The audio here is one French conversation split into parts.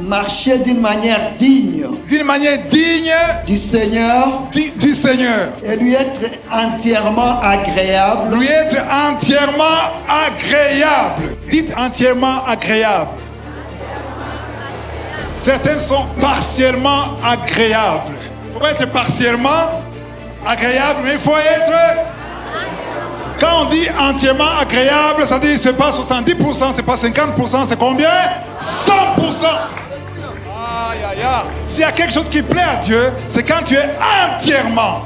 marcher d'une manière digne du Seigneur, et lui être entièrement agréable. Lui être entièrement agréable. Dites entièrement agréable. Certains sont partiellement agréables. Il ne faut pas être partiellement agréable, mais il faut être... Quand on dit entièrement agréable, ça dit que ce n'est pas 70%, ce n'est pas 50%, c'est combien? 100%. Aïe, aïe, aïe. S'il y a quelque chose qui plaît à Dieu, c'est quand tu es entièrement.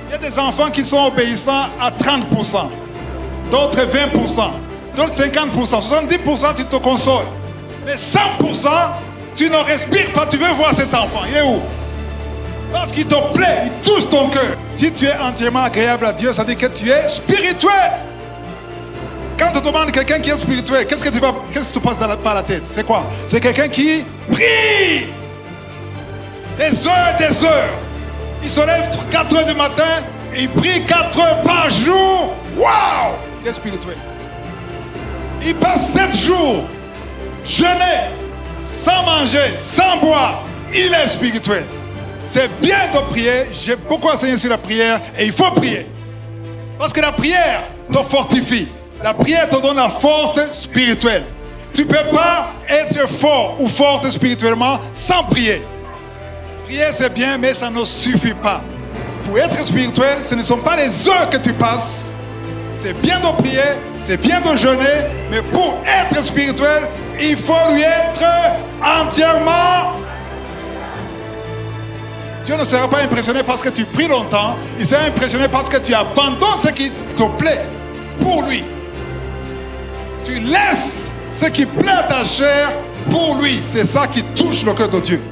Il y a des enfants qui sont obéissants à 30%, d'autres 20%, d'autres 50%, 70% tu te consoles. Mais 100%, tu ne respires pas, tu veux voir cet enfant. Il est où? Parce qu'il te plaît, il touche ton cœur. Si tu es entièrement agréable à Dieu, ça veut dire que tu es spirituel. Quand on te demande quelqu'un qui est spirituel, qu'est-ce que tu passes par la tête? C'est quoi? C'est quelqu'un qui prie des heures. Il se lève 4 heures du matin, il prie 4 heures par jour. Waouh! Il est spirituel. Il passe 7 jours, jeûner, sans manger, sans boire. Il est spirituel. C'est bien de prier. J'ai beaucoup enseigné sur la prière et il faut prier. Parce que la prière te fortifie. La prière te donne la force spirituelle. Tu ne peux pas être fort ou forte spirituellement sans prier. Prier c'est bien, mais ça ne suffit pas. Pour être spirituel, ce ne sont pas les heures que tu passes. C'est bien de prier, c'est bien de jeûner, mais pour être spirituel, il faut lui être entièrement. Dieu ne sera pas impressionné parce que tu pries longtemps, il sera impressionné parce que tu abandonnes ce qui te plaît pour lui. Tu laisses ce qui plaît à ta chair pour lui. C'est ça qui touche le cœur de Dieu.